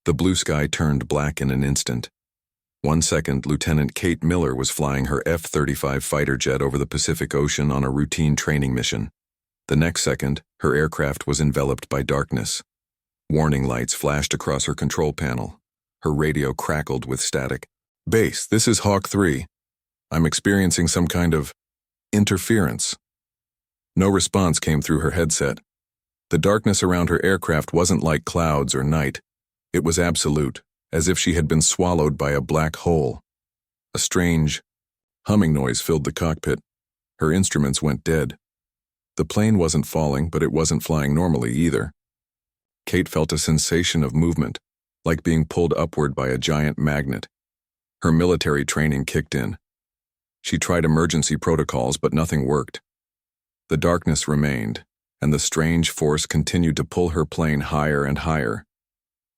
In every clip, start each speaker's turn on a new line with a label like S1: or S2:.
S1: The blue sky turned black in an instant. 1 second, Lieutenant Kate Miller was flying her F-35 fighter jet over the Pacific Ocean on a routine training mission. The next second, her aircraft was enveloped by darkness. Warning lights flashed across her control panel. Her radio crackled with static. "Base, this is Hawk 3. I'm experiencing some kind of interference." No response came through her headset. The darkness around her aircraft wasn't like clouds or night. It was absolute, as if she had been swallowed by a black hole. A strange humming noise filled the cockpit. Her instruments went dead. The plane wasn't falling, but it wasn't flying normally either. Kate felt a sensation of movement, like being pulled upward by a giant magnet. Her military training kicked in. She tried emergency protocols, but nothing worked. The darkness remained, and the strange force continued to pull her plane higher and higher.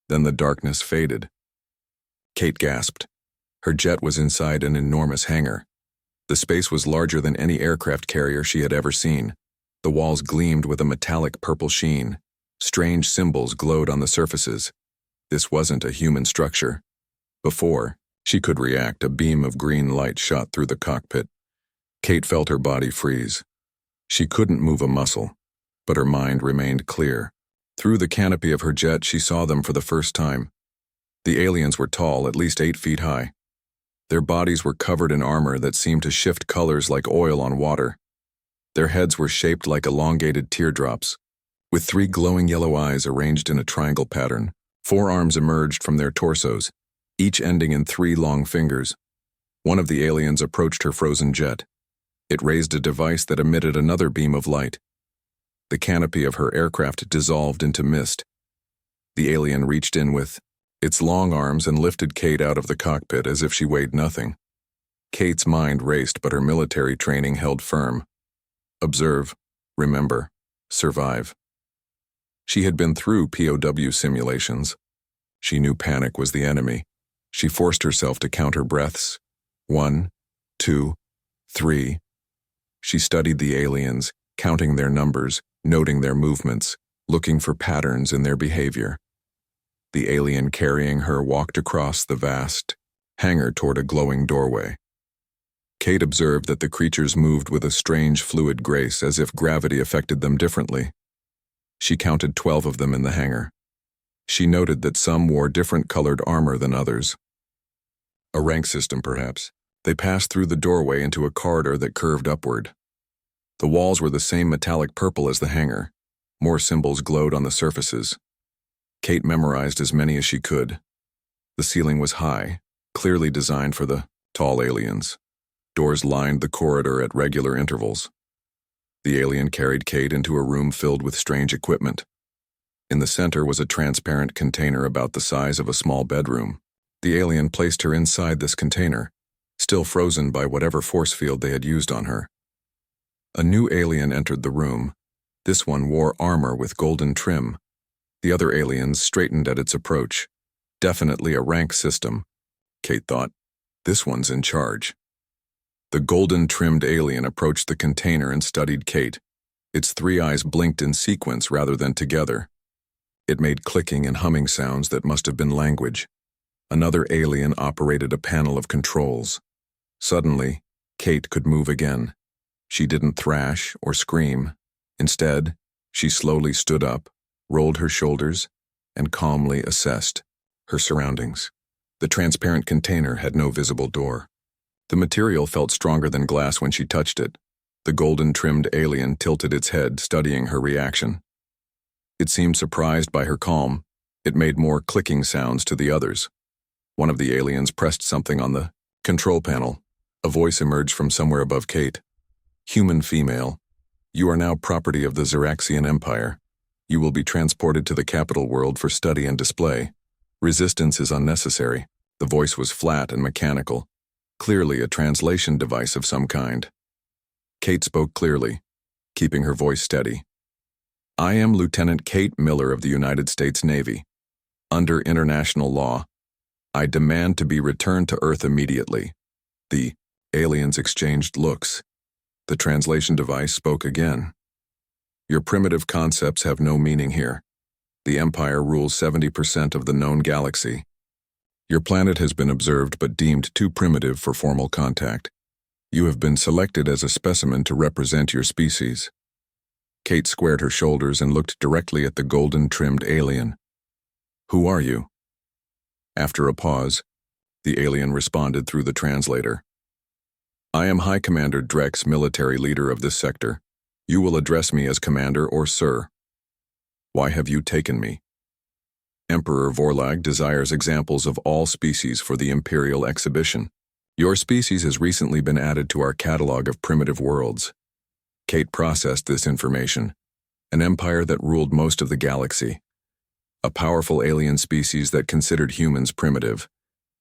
S1: Then the darkness faded. Kate gasped. Her jet was inside an enormous hangar. The space was larger than any aircraft carrier she had ever seen. The walls gleamed with a metallic purple sheen. Strange symbols glowed on the surfaces. This wasn't a human structure. Before she could react, a beam of green light shot through the cockpit. Kate felt her body freeze. She couldn't move a muscle, but her mind remained clear. Through the canopy of her jet, she saw them for the first time. The aliens were tall, at least 8 feet high. Their bodies were covered in armor that seemed to shift colors like oil on water. Their heads were shaped like elongated teardrops. With 3 glowing yellow eyes arranged in a triangle pattern, 4 arms emerged from their torsos, each ending in 3 long fingers. One of the aliens approached her frozen jet. It raised a device that emitted another beam of light. The canopy of her aircraft dissolved into mist. The alien reached in with its long arms and lifted Kate out of the cockpit as if she weighed nothing. Kate's mind raced, but her military training held firm. Observe, remember, survive. She had been through POW simulations. She knew panic was the enemy. She forced herself to count her breaths. 1, 2, 3. She studied the aliens, counting their numbers, noting their movements, looking for patterns in their behavior. The alien carrying her walked across the vast hangar toward a glowing doorway. Kate observed that the creatures moved with a strange fluid grace, as if gravity affected them differently. She counted 12 of them in the hangar. She noted that some wore different colored armor than others. A rank system, perhaps. They passed through the doorway into a corridor that curved upward. The walls were the same metallic purple as the hangar. More symbols glowed on the surfaces. Kate memorized as many as she could. The ceiling was high, clearly designed for the tall aliens. Doors lined the corridor at regular intervals. The alien carried Kate into a room filled with strange equipment. In the center was a transparent container about the size of a small bedroom. The alien placed her inside this container, still frozen by whatever force field they had used on her. A new alien entered the room. This one wore armor with golden trim. The other aliens straightened at its approach. Definitely a rank system, Kate thought. This one's in charge. The golden-trimmed alien approached the container and studied Kate. Its 3 eyes blinked in sequence rather than together. It made clicking and humming sounds that must have been language. Another alien operated a panel of controls. Suddenly, Kate could move again. She didn't thrash or scream. Instead, she slowly stood up, rolled her shoulders, and calmly assessed her surroundings. The transparent container had no visible door. The material felt stronger than glass when she touched it. The golden-trimmed alien tilted its head, studying her reaction. It seemed surprised by her calm. It made more clicking sounds to the others. One of the aliens pressed something on the control panel. A voice emerged from somewhere above Kate. "Human female, you are now property of the Xeraxian Empire. You will be transported to the capital world for study and display. Resistance is unnecessary." The voice was flat and mechanical, clearly a translation device of some kind. Kate spoke clearly, keeping her voice steady. "I am Lieutenant Kate Miller of the United States Navy. Under international law, I demand to be returned to Earth immediately." The aliens exchanged looks. The translation device spoke again. "Your primitive concepts have no meaning here. The Empire rules 70% of the known galaxy. Your planet has been observed but deemed too primitive for formal contact. You have been selected as a specimen to represent your species. Kate squared her shoulders and looked directly at the golden-trimmed alien. Who are you? After a pause, the alien responded through the translator. I am High Commander Drex, military leader of this sector. You will address me as Commander or Sir. Why have you taken me? Emperor Vorlag desires examples of all species for the Imperial exhibition. Your species has recently been added to our catalog of primitive worlds. Kate processed this information. An empire that ruled most of the galaxy. A powerful alien species that considered humans primitive.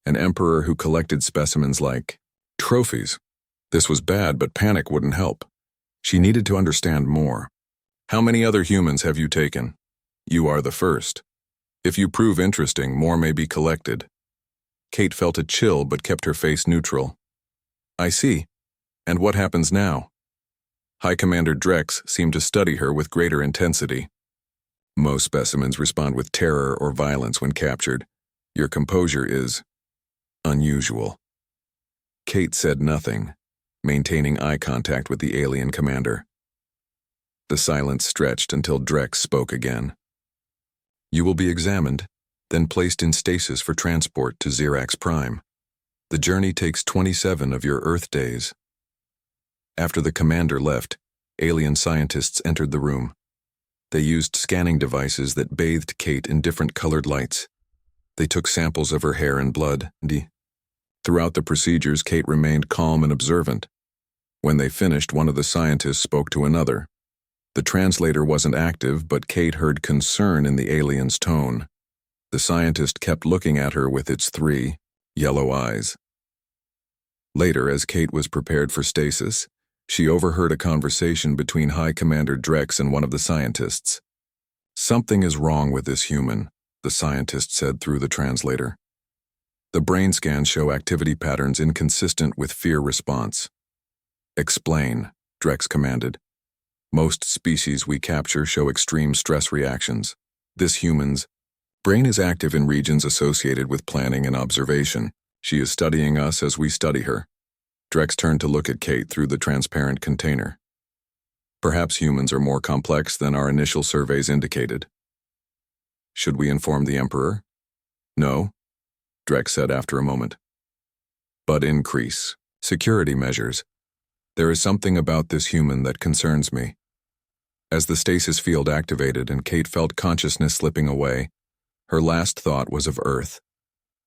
S1: An emperor who collected specimens like trophies. This was bad, but panic wouldn't help. She needed to understand more. How many other humans have you taken? You are the first. If you prove interesting, more may be collected. Kate felt a chill but kept her face neutral. I see. And what happens now? High Commander Drex seemed to study her with greater intensity. Most specimens respond with terror or violence when captured. Your composure is unusual. Kate said nothing, maintaining eye contact with the alien commander. The silence stretched until Drex spoke again. You will be examined, then placed in stasis for transport to Xerax Prime. The journey takes 27 of your Earth days. After the commander left, alien scientists entered the room. They used scanning devices that bathed Kate in different colored lights. They took samples of her hair and blood. Throughout the procedures, Kate remained calm and observant. When they finished, one of the scientists spoke to another. The translator wasn't active, but Kate heard concern in the alien's tone. The scientist kept looking at her with its 3 yellow eyes. Later, as Kate was prepared for stasis, she overheard a conversation between High Commander Drex and one of the scientists. Something is wrong with this human, the scientist said through the translator. The brain scans show activity patterns inconsistent with fear response. Explain, Drex commanded. Most species we capture show extreme stress reactions. This human's brain is active in regions associated with planning and observation. She is studying us as we study her. Drex turned to look at Kate through the transparent container. Perhaps humans are more complex than our initial surveys indicated. Should we inform the Emperor? No, Drex said after a moment. But increase security measures. There is something about this human that concerns me. As the stasis field activated and Kate felt consciousness slipping away, her last thought was of Earth.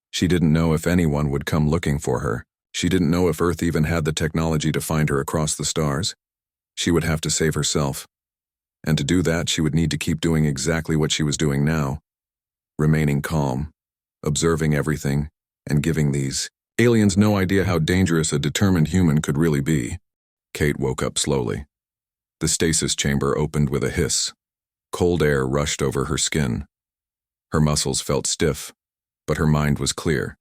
S1: She didn't know if anyone would come looking for her. She didn't know if Earth even had the technology to find her across the stars. She would have to save herself. And to do that, she would need to keep doing exactly what she was doing now. Remaining calm, observing everything, and giving these aliens no idea how dangerous a determined human could really be. Kate woke up slowly. The stasis chamber opened with a hiss. Cold air rushed over her skin. Her muscles felt stiff, but her mind was clear.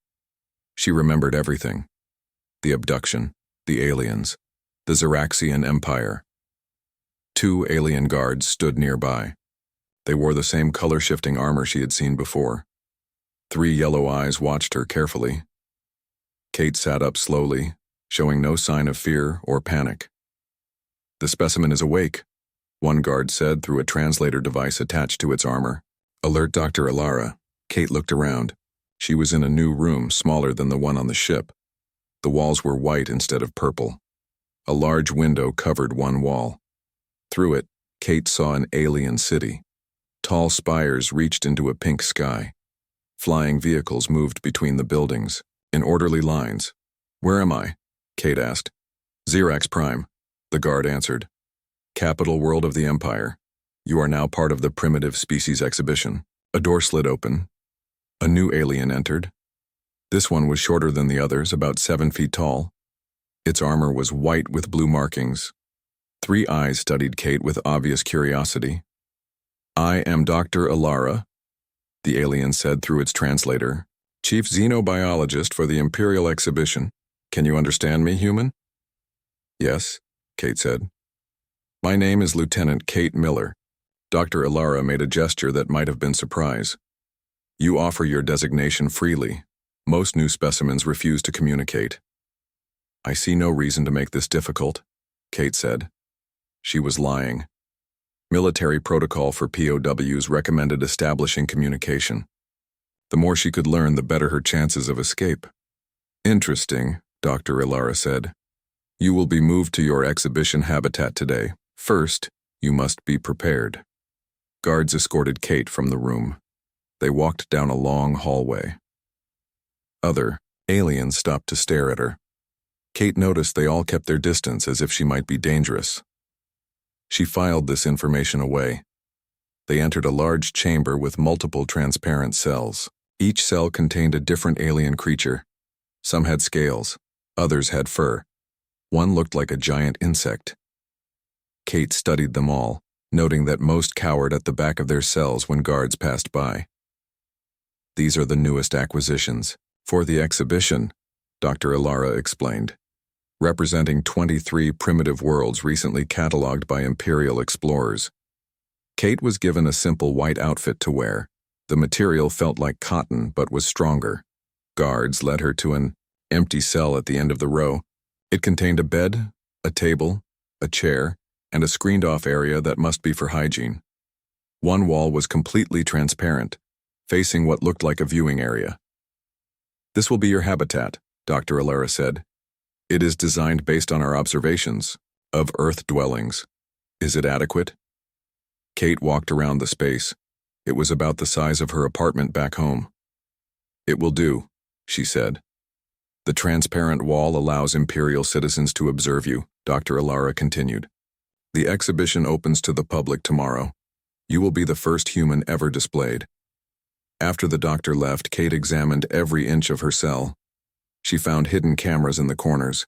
S1: She remembered everything. The abduction, the aliens, the Xeraxian Empire. 2 alien guards stood nearby. They wore the same color-shifting armor she had seen before. 3 yellow eyes watched her carefully. Kate sat up slowly, showing no sign of fear or panic. The specimen is awake, one guard said through a translator device attached to its armor. Alert Dr. Alara. Kate looked around. She was in a new room smaller than the one on the ship. The walls were white instead of purple. A large window covered one wall. Through it, Kate saw an alien city. Tall spires reached into a pink sky. Flying vehicles moved between the buildings, in orderly lines. Where am I? Kate asked. Xerax Prime, the guard answered. Capital world of the Empire. You are now part of the primitive species exhibition. A door slid open. A new alien entered. This one was shorter than the others, about 7 feet tall. Its armor was white with blue markings. 3 eyes studied Kate with obvious curiosity. I am Dr. Alara, the alien said through its translator. Chief xenobiologist for the Imperial exhibition. Can you understand me, human? Yes, Kate said. My name is Lieutenant Kate Miller. Dr. Ilara made a gesture that might have been surprise. You offer your designation freely. Most new specimens refuse to communicate. I see no reason to make this difficult, Kate said. She was lying. Military protocol for POWs recommended establishing communication. The more she could learn, the better her chances of escape. Interesting, Dr. Ilara said. You will be moved to your exhibition habitat today. First, you must be prepared. Guards escorted Kate from the room. They walked down a long hallway. Other aliens stopped to stare at her. Kate noticed they all kept their distance as if she might be dangerous. She filed this information away. They entered a large chamber with multiple transparent cells. Each cell contained a different alien creature. Some had scales, others had fur. One looked like a giant insect. Kate studied them all, noting that most cowered at the back of their cells when guards passed by. These are the newest acquisitions. For the exhibition, Dr. Ilara explained, representing 23 primitive worlds recently cataloged by Imperial explorers. Kate was given a simple white outfit to wear. The material felt like cotton but was stronger. Guards led her to an empty cell at the end of the row. It contained a bed, a table, a chair, and a screened-off area that must be for hygiene. One wall was completely transparent, facing what looked like a viewing area. This will be your habitat, Dr. Ilara said. It is designed based on our observations of Earth dwellings. Is it adequate? Kate walked around the space. It was about the size of her apartment back home. It will do, she said. The transparent wall allows Imperial citizens to observe you, Dr. Ilara continued. The exhibition opens to the public tomorrow. You will be the first human ever displayed. After the doctor left, Kate examined every inch of her cell. She found hidden cameras in the corners.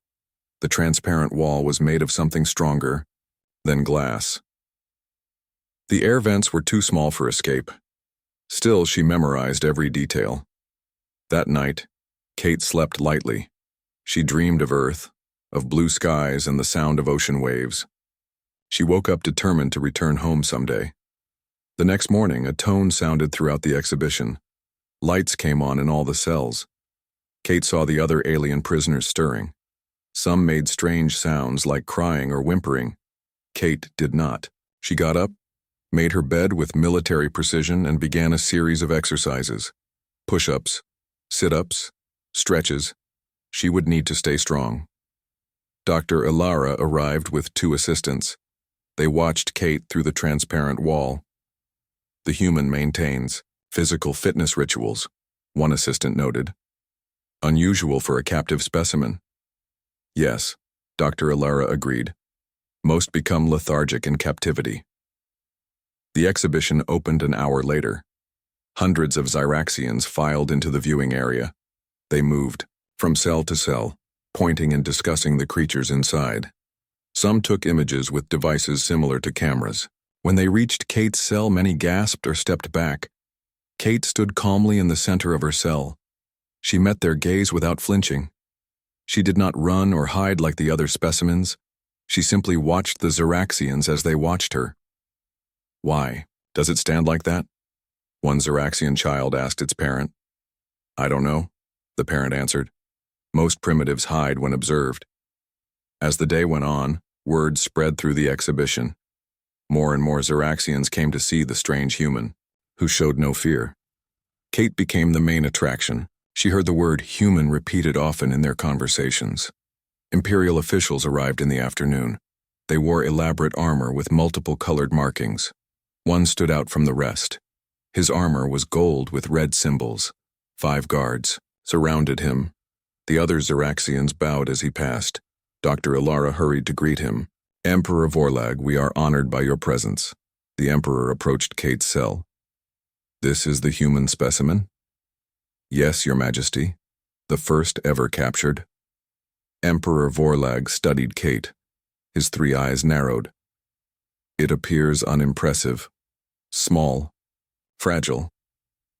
S1: The transparent wall was made of something stronger than glass. The air vents were too small for escape. Still, she memorized every detail. That night, Kate slept lightly. She dreamed of Earth, of blue skies and the sound of ocean waves. She woke up determined to return home someday. The next morning, a tone sounded throughout the exhibition. Lights came on in all the cells. Kate saw the other alien prisoners stirring. Some made strange sounds like crying or whimpering. Kate did not. She got up, made her bed with military precision, and began a series of exercises. Push-ups, sit-ups, stretches. She would need to stay strong. Dr. Ilara arrived with 2 assistants. They watched Kate through the transparent wall. The human maintains physical fitness rituals, one assistant noted. Unusual for a captive specimen. Yes, Dr. Ilara agreed. Most become lethargic in captivity. The exhibition opened an hour later. Hundreds of Xyraxians filed into the viewing area. They moved from cell to cell, pointing and discussing the creatures inside. Some took images with devices similar to cameras. When they reached Kate's cell, many gasped or stepped back. Kate stood calmly in the center of her cell. She met their gaze without flinching. She did not run or hide like the other specimens. She simply watched the Xyraxians as they watched her. Why? Does it stand like that? One Xyraxian child asked its parent. I don't know, the parent answered. Most primitives hide when observed. As the day went on, word spread through the exhibition. More and more Xyraxians came to see the strange human, who showed no fear. Kate became the main attraction. She heard the word human repeated often in their conversations. Imperial officials arrived in the afternoon. They wore elaborate armor with multiple colored markings. One stood out from the rest. His armor was gold with red symbols. 5 guards surrounded him. The other Xyraxians bowed as he passed. Dr. Ilara hurried to greet him. Emperor Vorlag, we are honored by your presence. The Emperor approached Kate's cell. This is the human specimen? Yes, Your Majesty. The first ever captured. Emperor Vorlag studied Kate. His 3 eyes narrowed. It appears unimpressive, small, fragile,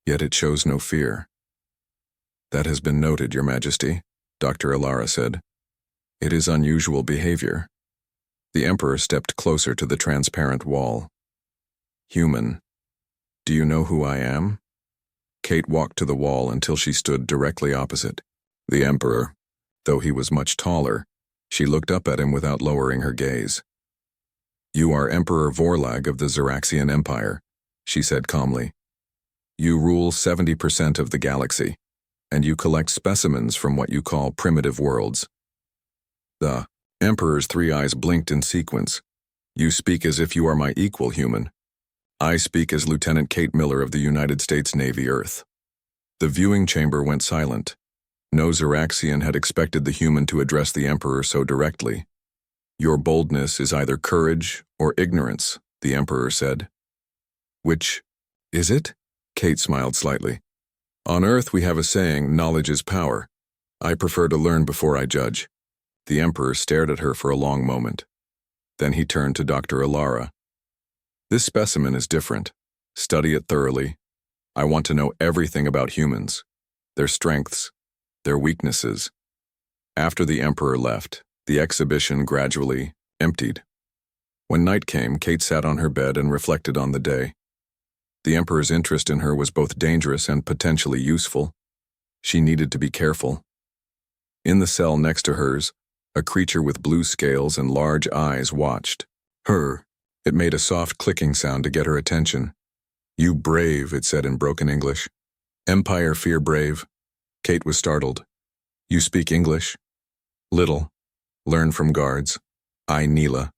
S1: yet it shows no fear. That has been noted, Your Majesty, Dr. Ilara said. It is unusual behavior. The Emperor stepped closer to the transparent wall. Human. Do you know who I am? Kate walked to the wall until she stood directly opposite. The Emperor. Though he was much taller, she looked up at him without lowering her gaze. You are Emperor Vorlag of the Xeraxian Empire, she said calmly. You rule 70% of the galaxy, and you collect specimens from what you call primitive worlds. The Emperor's three eyes blinked in sequence. You speak as if you are my equal, human. I speak as Lieutenant Kate Miller of the United States Navy Earth. The viewing chamber went silent. No Xeraxian had expected the human to address the Emperor so directly. Your boldness is either courage or ignorance, the Emperor said. Which is it? Kate smiled slightly. On Earth we have a saying, knowledge is power. I prefer to learn before I judge. The Emperor stared at her for a long moment. Then he turned to Dr. Alara. This specimen is different. Study it thoroughly. I want to know everything about humans, their strengths, their weaknesses. After the Emperor left, the exhibition gradually emptied. When night came, Kate sat on her bed and reflected on the day. The Emperor's interest in her was both dangerous and potentially useful. She needed to be careful. In the cell next to hers, a creature with blue scales and large eyes watched her. It made a soft clicking sound to get her attention. You brave, it said in broken English. Empire fear brave. Kate was startled. You speak English? Little. Learn from guards. I, Neela.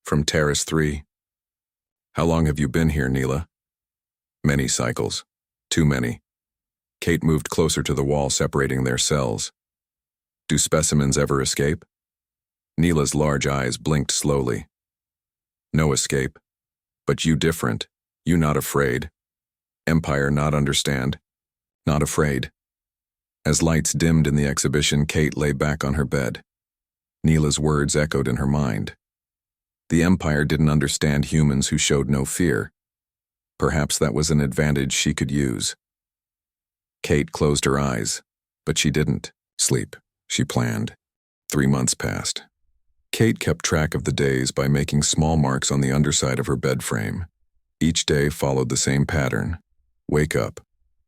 S1: From Terrace 3. How long have you been here, Neela? Many cycles. Too many. Kate moved closer to the wall separating their cells. Do specimens ever escape? Neela's large eyes blinked slowly. No escape. But you different. You not afraid. Empire not understand. Not afraid. As lights dimmed in the exhibition, Kate lay back on her bed. Neela's words echoed in her mind. The Empire didn't understand humans who showed no fear. Perhaps that was an advantage she could use. Kate closed her eyes, but she didn't sleep. She planned. 3 months passed. Kate kept track of the days by making small marks on the underside of her bed frame. Each day followed the same pattern. Wake up.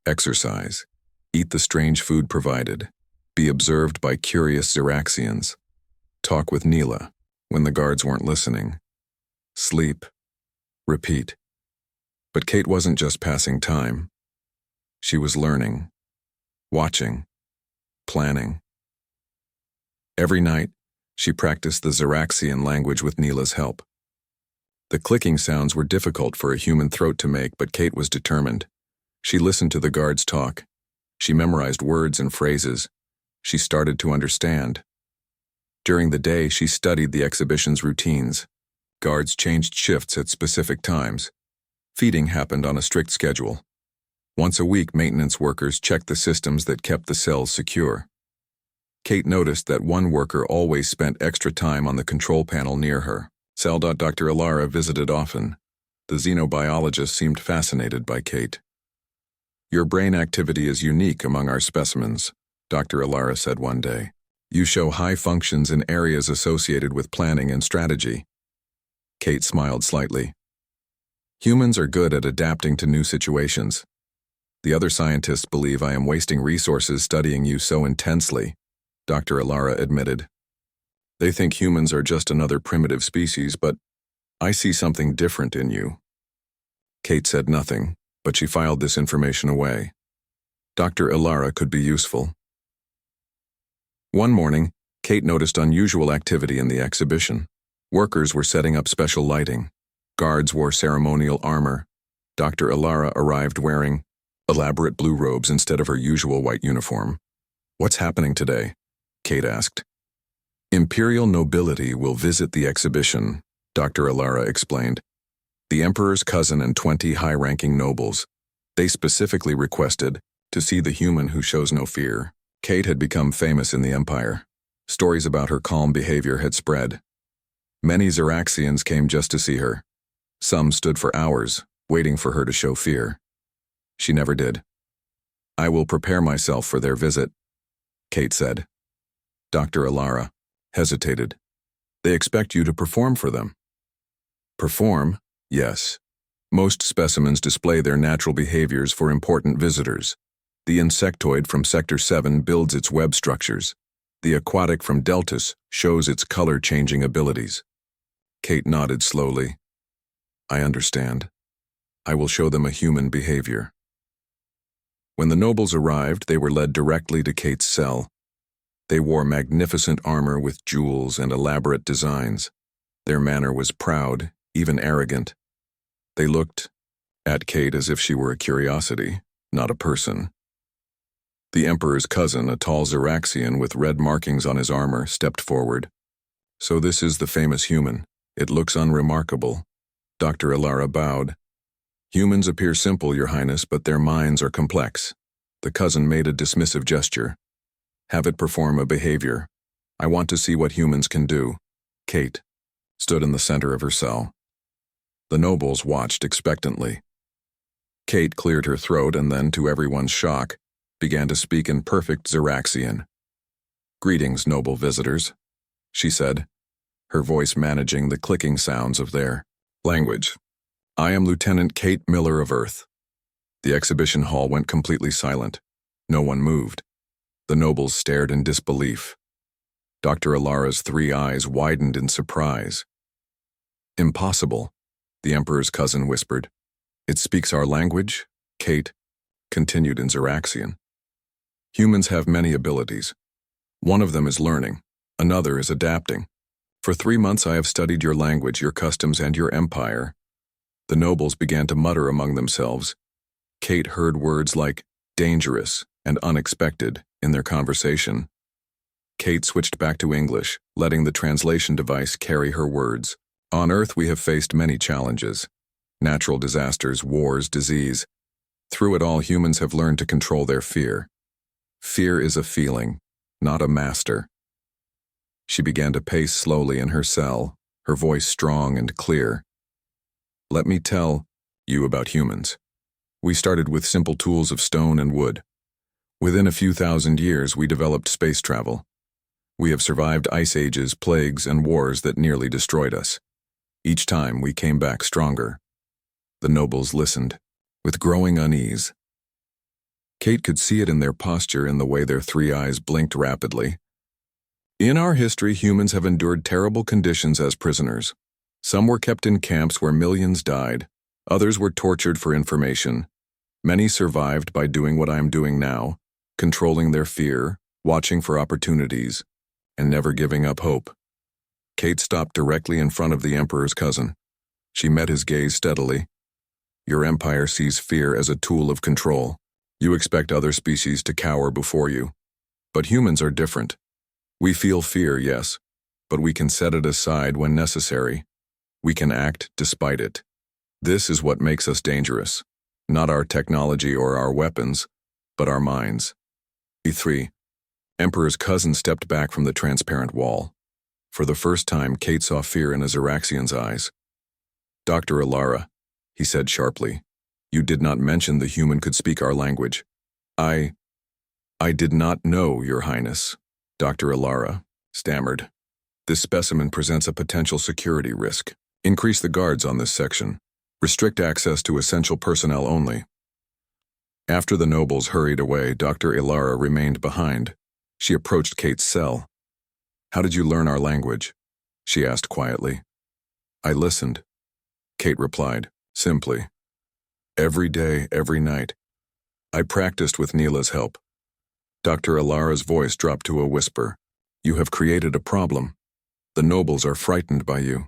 S1: Exercise. Eat the strange food provided. Be observed by curious Xeraxians. Talk with Neela when the guards weren't listening. Sleep. Repeat. But Kate wasn't just passing time. She was learning. Watching. Planning. Every night, she practiced the Xeraxian language with Neela's help. The clicking sounds were difficult for a human throat to make, but Kate was determined. She listened to the guards talk. She memorized words and phrases. She started to understand. During the day, she studied the exhibition's routines. Guards changed shifts at specific times. Feeding happened on a strict schedule. Once a week, maintenance workers checked the systems that kept the cells secure. Kate noticed that one worker always spent extra time on the control panel near her. Dr. Alara visited often. The xenobiologist seemed fascinated by Kate. Your brain activity is unique among our specimens, Dr. Alara said one day. You show high functions in areas associated with planning and strategy. Kate smiled slightly. Humans are good at adapting to new situations. The other scientists believe I am wasting resources studying you so intensely, Dr. Alara admitted. They think humans are just another primitive species, but I see something different in you. Kate said nothing, but she filed this information away. Dr. Alara could be useful. One morning, Kate noticed unusual activity in the exhibition. Workers were setting up special lighting. Guards wore ceremonial armor. Dr. Alara arrived wearing elaborate blue robes instead of her usual white uniform. What's happening today? Kate asked. Imperial nobility will visit the exhibition, Dr. Alara explained. The Emperor's cousin and 20 high-ranking nobles. They specifically requested to see the human who shows no fear. Kate had become famous in the Empire. Stories about her calm behavior had spread. Many Xeraxians came just to see her. Some stood for hours, waiting for her to show fear. She never did. I will prepare myself for their visit, Kate said. Dr. Alara hesitated. They expect you to perform for them. Perform? Yes. Most specimens display their natural behaviors for important visitors. The insectoid from Sector 7 builds its web structures. The aquatic from Deltas shows its color-changing abilities. Kate nodded slowly. I understand. I will show them a human behavior. When the nobles arrived, they were led directly to Kate's cell. They wore magnificent armor with jewels and elaborate designs. Their manner was proud, even arrogant. They looked at Kate as if she were a curiosity, not a person. The Emperor's cousin, a tall Xeraxian with red markings on his armor, stepped forward. So this is the famous human. It looks unremarkable. Dr. Ilara bowed. Humans appear simple, Your Highness, but their minds are complex. The cousin made a dismissive gesture. Have it perform a behavior. I want to see what humans can do. Kate stood in the center of her cell. The nobles watched expectantly. Kate cleared her throat and then, to everyone's shock, began to speak in perfect Xeraxian. Greetings, noble visitors, she said, her voice managing the clicking sounds of their language. I am Lieutenant Kate Miller of Earth. The exhibition hall went completely silent. No one moved. The nobles stared in disbelief. Dr. Ilara's 3 eyes widened in surprise. Impossible, the Emperor's cousin whispered. It speaks our language? Kate continued in Xeraxian. Humans have many abilities. One of them is learning. Another is adapting. For 3 months I have studied your language, your customs, and your empire. The nobles began to mutter among themselves. Kate heard words like dangerous and unexpected in their conversation. Kate switched back to English, letting the translation device carry her words. On Earth we have faced many challenges. Natural disasters, wars, disease. Through it all, humans have learned to control their fear. Fear is a feeling, not a master. She began to pace slowly in her cell, her voice strong and clear. Let me tell you about humans. We started with simple tools of stone and wood. Within a few thousand years, we developed space travel. We have survived ice ages, plagues, and wars that nearly destroyed us. Each time, we came back stronger. The nobles listened, with growing unease. Kate could see it in their posture, in the way their 3 eyes blinked rapidly. In our history, humans have endured terrible conditions as prisoners. Some were kept in camps where millions died. Others were tortured for information. Many survived by doing what I am doing now, controlling their fear, watching for opportunities, and never giving up hope. Kate stopped directly in front of the Emperor's cousin. She met his gaze steadily. Your empire sees fear as a tool of control. You expect other species to cower before you. But humans are different. We feel fear, yes, but we can set it aside when necessary. We can act despite it. This is what makes us dangerous. Not our technology or our weapons, but our minds. E3. Emperor's cousin stepped back from the transparent wall. For the first time, Kate saw fear in a Xeraxian's eyes. Dr. Ilara, he said sharply, you did not mention the human could speak our language. I did not know, Your Highness. Dr. Ilara stammered. This specimen presents a potential security risk. Increase the guards on this section. Restrict access to essential personnel only. After the nobles hurried away, Dr. Ilara remained behind. She approached Kate's cell. How did you learn our language? She asked quietly. I listened. Kate replied, simply. Every day, every night. I practiced with Neela's help. Dr. Ilara's voice dropped to a whisper. You have created a problem. The nobles are frightened by you.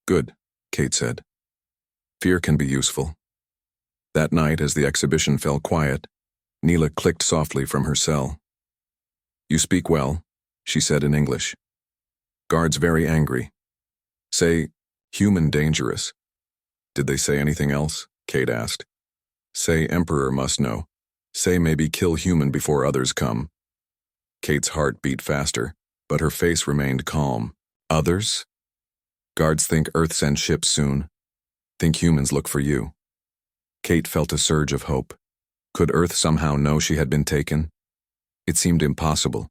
S1: Good, Kate said. Fear can be useful. That night, as the exhibition fell quiet, Neela clicked softly from her cell. You speak well, she said in English. Guards very angry. Say, human dangerous. Did they say anything else? Kate asked. Say Emperor must know. Say maybe kill human before others come. Kate's heart beat faster, but her face remained calm. Others? Guards think Earth sends ships soon. Think humans look for you. Kate felt a surge of hope. Could Earth somehow know she had been taken? It seemed impossible.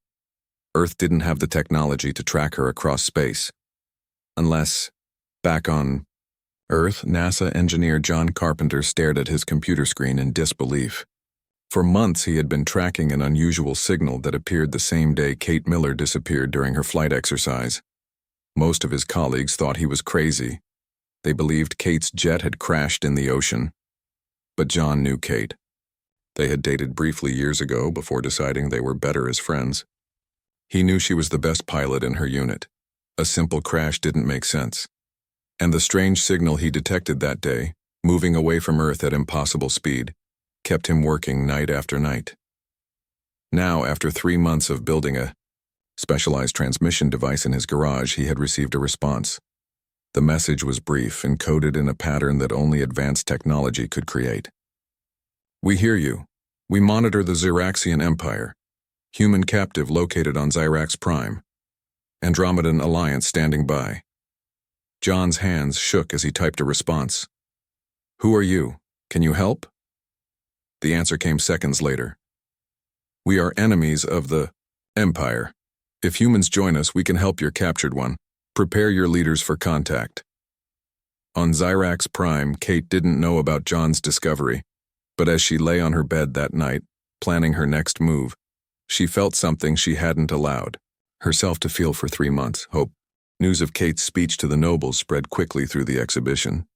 S1: Earth didn't have the technology to track her across space. Unless, back on Earth, NASA engineer John Carpenter stared at his computer screen in disbelief. For months he had been tracking an unusual signal that appeared the same day Kate Miller disappeared during her flight exercise. Most of his colleagues thought he was crazy. They believed Kate's jet had crashed in the ocean. But John knew Kate. They had dated briefly years ago before deciding they were better as friends. He knew she was the best pilot in her unit. A simple crash didn't make sense. And the strange signal he detected that day, moving away from Earth at impossible speed, kept him working night after night. Now, after 3 months of building a specialized transmission device in his garage, he had received a response. The message was brief, encoded in a pattern that only advanced technology could create. "We hear you. We monitor the Xyraxian Empire. Human captive located on Xyrax Prime. Andromedan Alliance standing by." John's hands shook as he typed a response. "Who are you? Can you help?" The answer came seconds later. "We are enemies of the Empire. If humans join us, we can help your captured one. Prepare your leaders for contact." On Xyrax Prime, Kate didn't know about John's discovery, but as she lay on her bed that night, planning her next move, she felt something she hadn't allowed herself to feel for 3 months: hope. News of Kate's speech to the nobles spread quickly through the exhibition.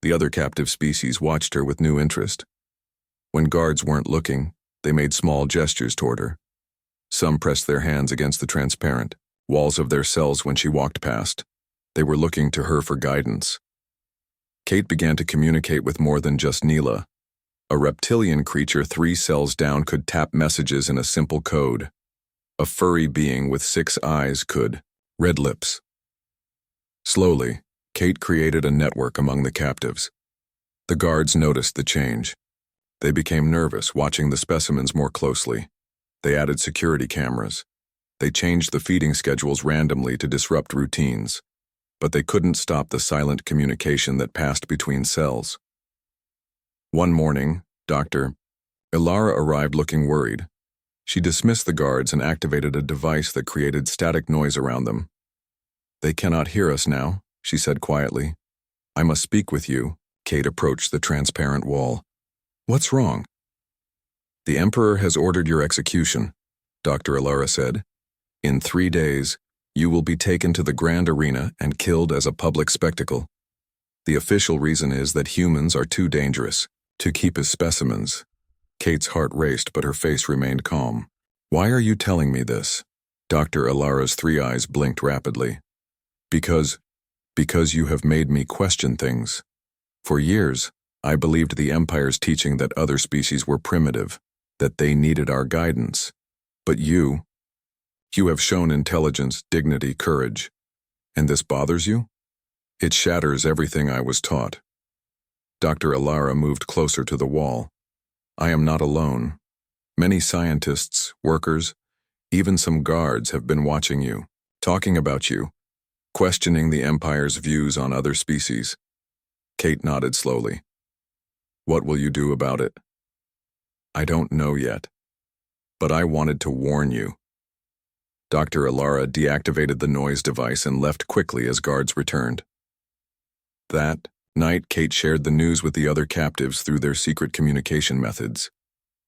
S1: The other captive species watched her with new interest. When guards weren't looking, they made small gestures toward her. Some pressed their hands against the transparent walls of their cells when she walked past. They were looking to her for guidance. Kate began to communicate with more than just Neela. A reptilian creature 3 cells down could tap messages in a simple code. A furry being with 6 eyes could read lips. Slowly, Kate created a network among the captives. The guards noticed the change. They became nervous, watching the specimens more closely. They added security cameras. They changed the feeding schedules randomly to disrupt routines. But they couldn't stop the silent communication that passed between cells. One morning, Dr. Ilara arrived looking worried. She dismissed the guards and activated a device that created static noise around them. "They cannot hear us now," she said quietly. "I must speak with you." Kate approached the transparent wall. "What's wrong?" "The Emperor has ordered your execution," Dr. Ilara said. "In 3 days, you will be taken to the Grand Arena and killed as a public spectacle. The official reason is that humans are too dangerous to keep as specimens." Kate's heart raced, but her face remained calm. "Why are you telling me this?" Dr. Ilara's 3 eyes blinked rapidly. Because you have made me question things. For years, I believed the Empire's teaching that other species were primitive, that they needed our guidance. But you have shown intelligence, dignity, courage. And this bothers you? It shatters everything I was taught. Dr. Ilara moved closer to the wall. "I am not alone. Many scientists, workers, even some guards have been watching you, talking about you, questioning the Empire's views on other species." Kate nodded slowly. "What will you do about it?" "I don't know yet. But I wanted to warn you." Dr. Ilara deactivated the noise device and left quickly as guards returned. That night, Kate shared the news with the other captives through their secret communication methods.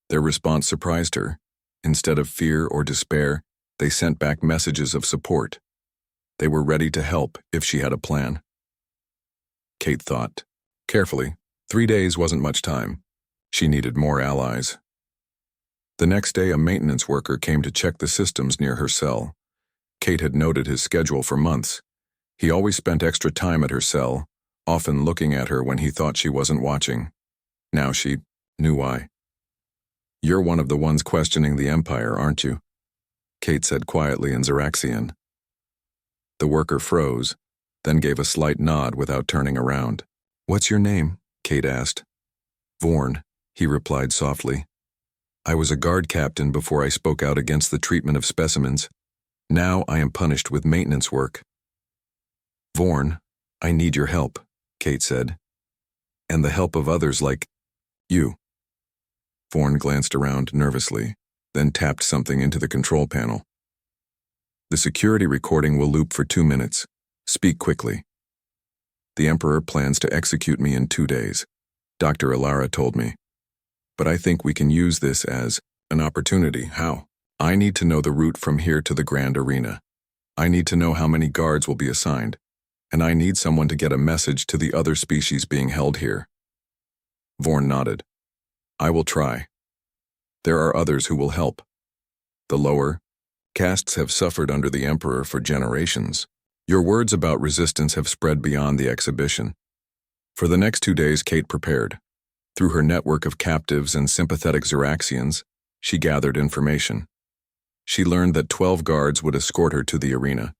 S1: Their response surprised her. Instead of fear or despair, they sent back messages of support. They were ready to help if she had a plan. Kate thought carefully. 3 days wasn't much time. She needed more allies. The next day, a maintenance worker came to check the systems near her cell. Kate had noted his schedule for months. He always spent extra time at her cell, often looking at her when he thought she wasn't watching. Now she knew why. "You're one of the ones questioning the Empire, aren't you?" Kate said quietly in Xyraxian. The worker froze, then gave a slight nod without turning around. "What's your name?" Kate asked. "Vorn," he replied softly. "I was a guard captain before I spoke out against the treatment of specimens. Now I am punished with maintenance work." "Vorn, I need your help," Kate said. "And the help of others like you." Vorn glanced around nervously, then tapped something into the control panel. "The security recording will loop for 2 minutes. Speak quickly." The Emperor plans to execute me in 2 days, Dr. Ilara told me. But I think we can use this as an opportunity. How? I need to know the route from here to the Grand Arena. I need to know how many guards will be assigned, and I need someone to get a message to the other species being held here. Vorn nodded. I will try. There are others who will help. The lower castes have suffered under the Emperor for generations. Your words about resistance have spread beyond the exhibition. For the next 2 days, Kate prepared. Through her network of captives and sympathetic Xeraxians, she gathered information. She learned that 12 guards would escort her to the arena.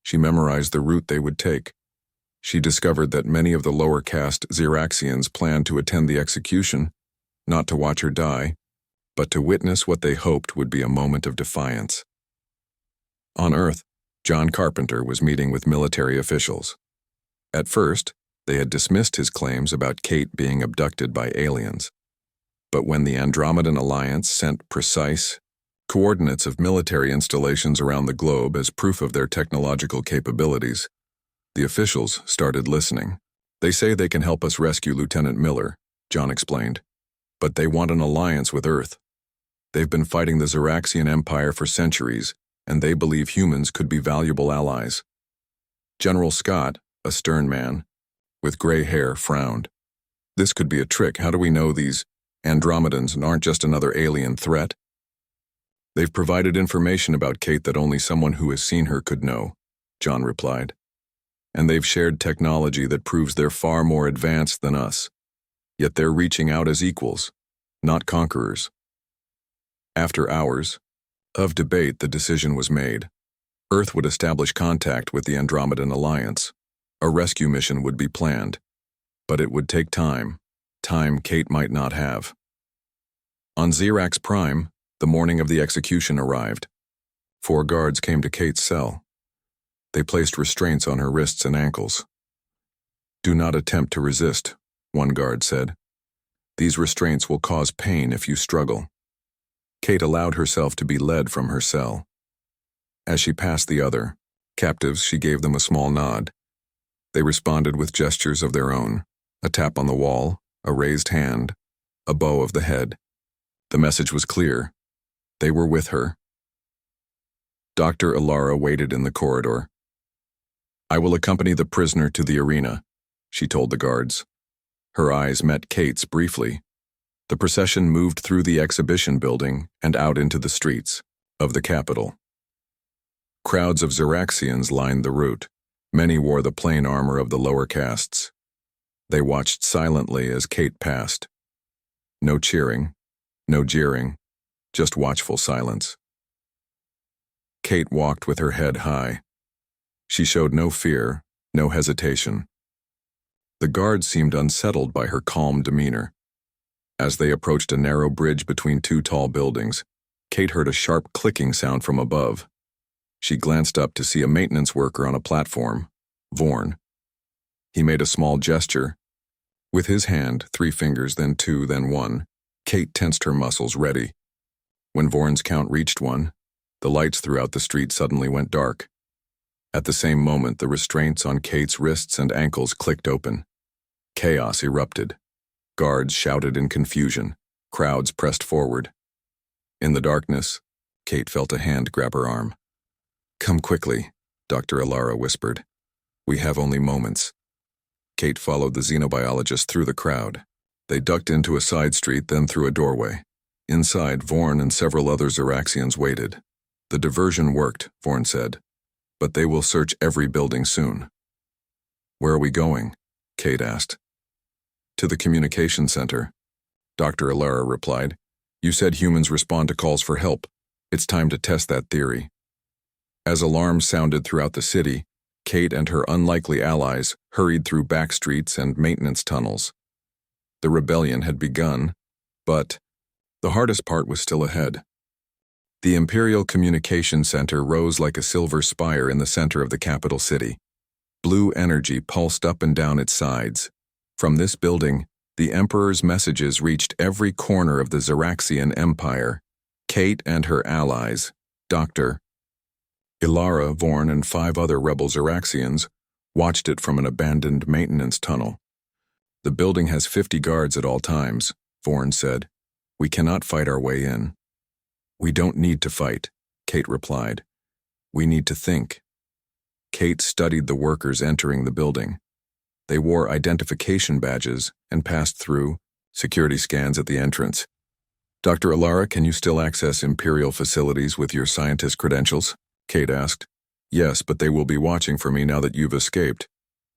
S1: She memorized the route they would take. She discovered that many of the lower caste Xeraxians planned to attend the execution, not to watch her die, but to witness what they hoped would be a moment of defiance. On Earth, John Carpenter was meeting with military officials. At first, they had dismissed his claims about Kate being abducted by aliens. But when the Andromedan Alliance sent precise coordinates of military installations around the globe as proof of their technological capabilities, the officials started listening. They say they can help us rescue Lieutenant Miller, John explained, but they want an alliance with Earth. They've been fighting the Xeraxian Empire for centuries, and they believe humans could be valuable allies. General Scott, a stern man, with gray hair, frowned. This could be a trick. How do we know these Andromedans aren't just another alien threat? They've provided information about Kate that only someone who has seen her could know, John replied. And they've shared technology that proves they're far more advanced than us. Yet they're reaching out as equals, not conquerors. After hours of debate, the decision was made. Earth would establish contact with the Andromedan Alliance. A rescue mission would be planned, but it would take time Kate might not have. On Xerax Prime, the morning of the execution arrived. 4 guards came to Kate's cell. They placed restraints on her wrists and ankles. Do not attempt to resist, one guard said. These restraints will cause pain if you struggle. Kate allowed herself to be led from her cell. As she passed the other captives, she gave them a small nod. They responded with gestures of their own, a tap on the wall, a raised hand, a bow of the head. The message was clear. They were with her. Dr. Ilara waited in the corridor. I will accompany the prisoner to the arena, she told the guards. Her eyes met Kate's briefly. The procession moved through the exhibition building and out into the streets of the capital. Crowds of Xeraxians lined the route. Many wore the plain armor of the lower castes. They watched silently as Kate passed. No cheering, no jeering, just watchful silence. Kate walked with her head high. She showed no fear, no hesitation. The guards seemed unsettled by her calm demeanor. As they approached a narrow bridge between 2 tall buildings, Kate heard a sharp clicking sound from above. She glanced up to see a maintenance worker on a platform, Vorn. He made a small gesture. With his hand, 3 fingers, then 2, then 1, Kate tensed her muscles, ready. When Vorn's count reached 1, the lights throughout the street suddenly went dark. At the same moment, the restraints on Kate's wrists and ankles clicked open. Chaos erupted. Guards shouted in confusion. Crowds pressed forward. In the darkness, Kate felt a hand grab her arm. Come quickly, Dr. Ilara whispered. We have only moments. Kate followed the xenobiologist through the crowd. They ducked into a side street, then through a doorway. Inside, Vorn and several other Xeraxians waited. The diversion worked, Vorn said, but they will search every building soon. Where are we going? Kate asked. To the communication center. Dr. Ilara replied. You said humans respond to calls for help. It's time to test that theory. As alarms sounded throughout the city, Kate and her unlikely allies hurried through back streets and maintenance tunnels. The rebellion had begun, but the hardest part was still ahead. The Imperial Communication Center rose like a silver spire in the center of the capital city. Blue energy pulsed up and down its sides. From this building, the Emperor's messages reached every corner of the Xeraxian Empire. Kate and her allies, Dr. Ilara, Vorn, and 5 other rebel Xeraxians, watched it from an abandoned maintenance tunnel. The building has 50 guards at all times, Vorn said. We cannot fight our way in. We don't need to fight, Kate replied. We need to think. Kate studied the workers entering the building. They wore identification badges and passed through security scans at the entrance. Dr. Alara, can you still access Imperial facilities with your scientist credentials? Kate asked. Yes, but they will be watching for me now that you've escaped.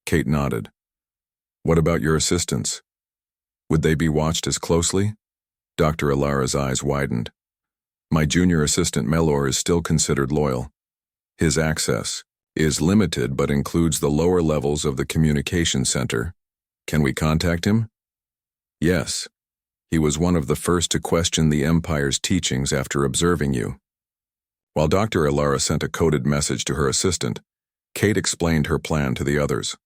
S1: Kate nodded. What about your assistants? Would they be watched as closely? Dr. Alara's eyes widened. My junior assistant Melor is still considered loyal. His access is limited but includes the lower levels of the communication center. Can we contact him? Yes. He was one of the first to question the Empire's teachings after observing you. While Dr. Alara sent a coded message to her assistant, Kate explained her plan to the others.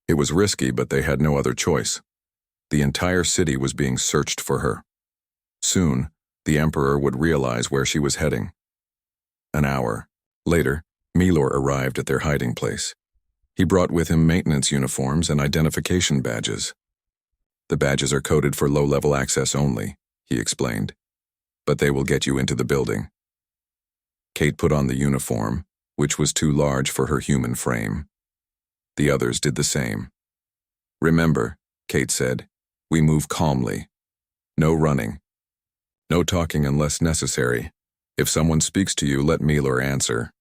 S1: It was risky, but they had no other choice. The entire city was being searched for her. Soon, the Emperor would realize where she was heading. An hour later, Melor arrived at their hiding place. He brought with him maintenance uniforms and identification badges. The badges are coded for low-level access only, he explained, but they will get you into the building. Kate put on the uniform, which was too large for her human frame. The others did the same. Remember, Kate said, we move calmly. No running. No talking unless necessary. If someone speaks to you, let Melor answer.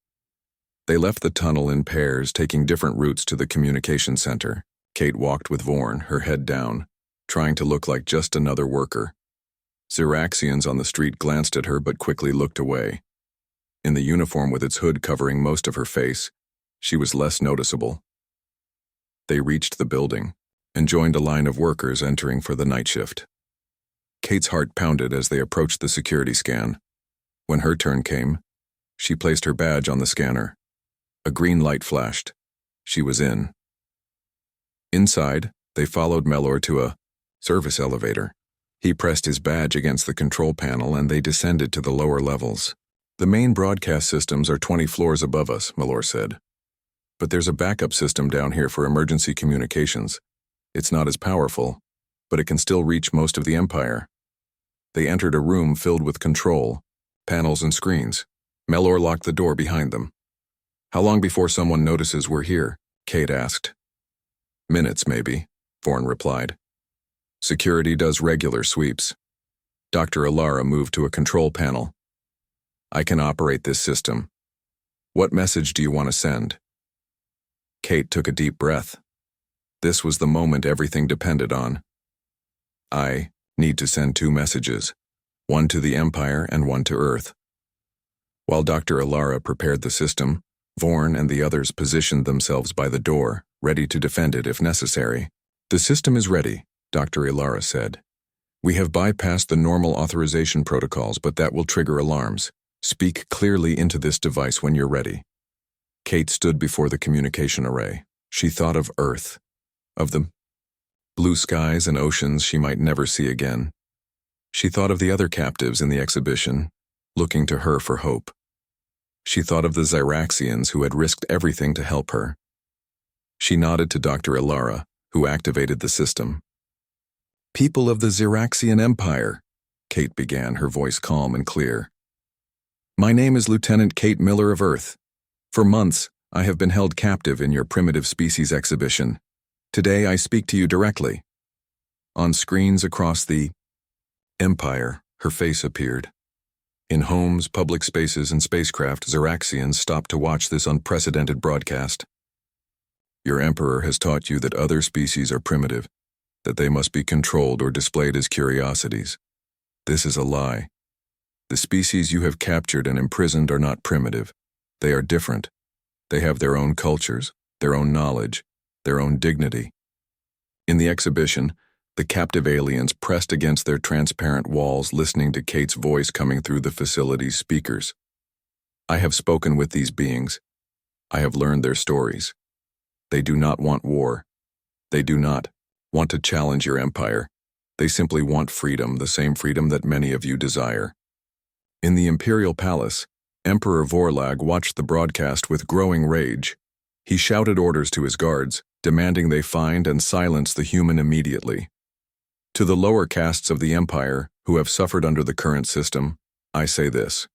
S1: They left the tunnel in pairs, taking different routes to the communication center. Kate walked with Vorn, her head down, trying to look like just another worker. Xeraxians on the street glanced at her but quickly looked away. In the uniform with its hood covering most of her face, she was less noticeable. They reached the building and joined a line of workers entering for the night shift. Kate's heart pounded as they approached the security scan. When her turn came, she placed her badge on the scanner. A green light flashed. She was in. Inside, they followed Melor to a service elevator. He pressed his badge against the control panel and they descended to the lower levels. The main broadcast systems are 20 floors above us, Melor said. But there's a backup system down here for emergency communications. It's not as powerful, but it can still reach most of the Empire. They entered a room filled with control, panels and screens. Melor locked the door behind them. How long before someone notices we're here? Kate asked. Minutes, maybe, Vorn replied. Security does regular sweeps. Dr. Alara moved to a control panel. I can operate this system. What message do you want to send? Kate took a deep breath. This was the moment everything depended on. I need to send 2 messages, one to the Empire and one to Earth. While Dr. Alara prepared the system, Vorn and the others positioned themselves by the door, ready to defend it if necessary. The system is ready, Dr. Alara said. We have bypassed the normal authorization protocols, but that will trigger alarms. Speak clearly into this device when you're ready. Kate stood before the communication array. She thought of Earth, of the blue skies and oceans she might never see again. She thought of the other captives in the exhibition, looking to her for hope. She thought of the Xeraxians who had risked everything to help her. She nodded to Dr. Alara, who activated the system. People of the Xeraxian Empire, Kate began, her voice calm and clear. My name is Lieutenant Kate Miller of Earth. For months, I have been held captive in your primitive species exhibition. Today I speak to you directly. On screens across the Empire, her face appeared. In homes, public spaces, and spacecraft, Xeraxians stopped to watch this unprecedented broadcast. Your Emperor has taught you that other species are primitive, that they must be controlled or displayed as curiosities. This is a lie. The species you have captured and imprisoned are not primitive. They are different. They have their own cultures, their own knowledge, their own dignity. In the exhibition, the captive aliens pressed against their transparent walls, listening to Kate's voice coming through the facility's speakers. I have spoken with these beings. I have learned their stories. They do not want war. They do not want to challenge your empire. They simply want freedom, the same freedom that many of you desire. In the Imperial Palace, Emperor Vorlag watched the broadcast with growing rage. He shouted orders to his guards, demanding they find and silence the human immediately. To the lower castes of the Empire, who have suffered under the current system, I say this.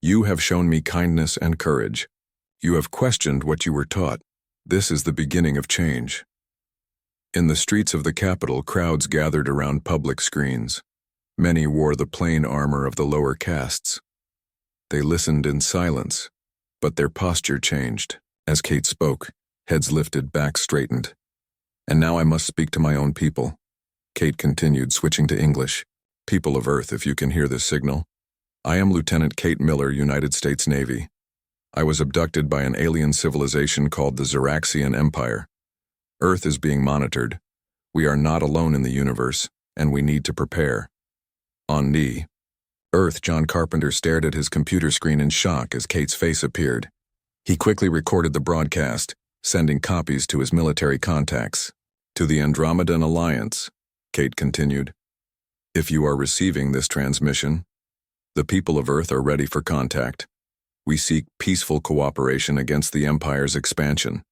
S1: You have shown me kindness and courage. You have questioned what you were taught. This is the beginning of change. In the streets of the capital, crowds gathered around public screens. Many wore the plain armor of the lower castes. They listened in silence, but their posture changed. As Kate spoke, heads lifted, backs straightened. And now I must speak to my own people. Kate continued, switching to English. People of Earth, if you can hear this signal. I am Lieutenant Kate Miller, United States Navy. I was abducted by an alien civilization called the Xeraxian Empire. Earth is being monitored. We are not alone in the universe, and we need to prepare. On knee. Earth, John Carpenter stared at his computer screen in shock as Kate's face appeared. He quickly recorded the broadcast, sending copies to his military contacts. To the Andromedan Alliance, Kate continued. If you are receiving this transmission, the people of Earth are ready for contact. We seek peaceful cooperation against the Empire's expansion.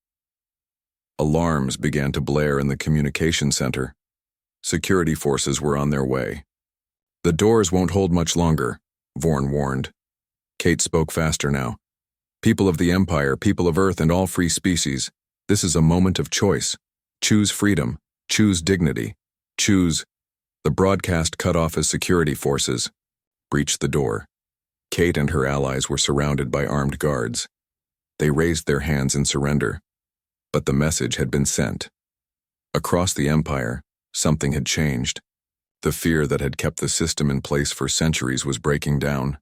S1: Alarms began to blare in the communication center. Security forces were on their way. The doors won't hold much longer, Vorn warned. Kate spoke faster now. People of the Empire, people of Earth, and all free species, this is a moment of choice. Choose freedom. Choose dignity. Choose. The broadcast cut off as security forces breached the door. Kate and her allies were surrounded by armed guards. They raised their hands in surrender. But the message had been sent. Across the Empire, something had changed. The fear that had kept the system in place for centuries was breaking down.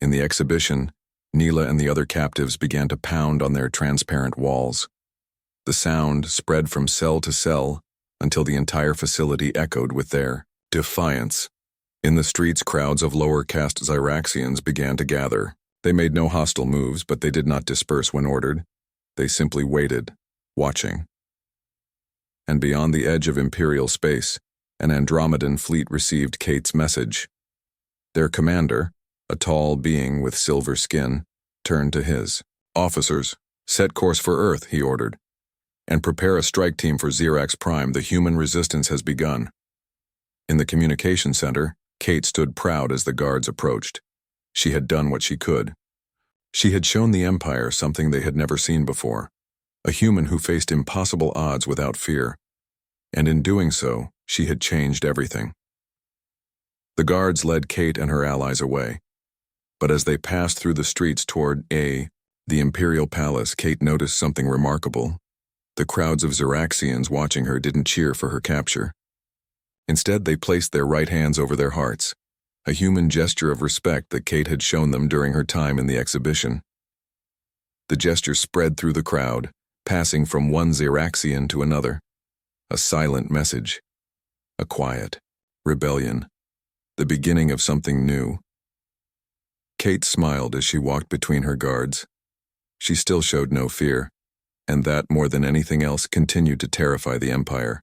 S1: In the exhibition, Neela and the other captives began to pound on their transparent walls. The sound spread from cell to cell until the entire facility echoed with their defiance. In the streets, crowds of lower caste Xeraxians began to gather. They made no hostile moves, but they did not disperse when ordered. They simply waited, watching. And beyond the edge of Imperial space, an Andromedan fleet received Kate's message. Their commander, a tall being with silver skin, turned to his. Officers, set course for Earth, he ordered, and prepare a strike team for Xerax Prime. The human resistance has begun. In the communication center, Kate stood proud as the guards approached. She had done what she could. She had shown the Empire something they had never seen before, a human who faced impossible odds without fear. And in doing so, she had changed everything. The guards led Kate and her allies away. But as they passed through the streets toward the Imperial Palace, Kate noticed something remarkable. The crowds of Xeraxians watching her didn't cheer for her capture. Instead, they placed their right hands over their hearts, a human gesture of respect that Kate had shown them during her time in the exhibition. The gesture spread through the crowd, passing from one Xeraxian to another. A silent message. A quiet rebellion. The beginning of something new. Kate smiled as she walked between her guards. She still showed no fear, and that, more than anything else, continued to terrify the Empire.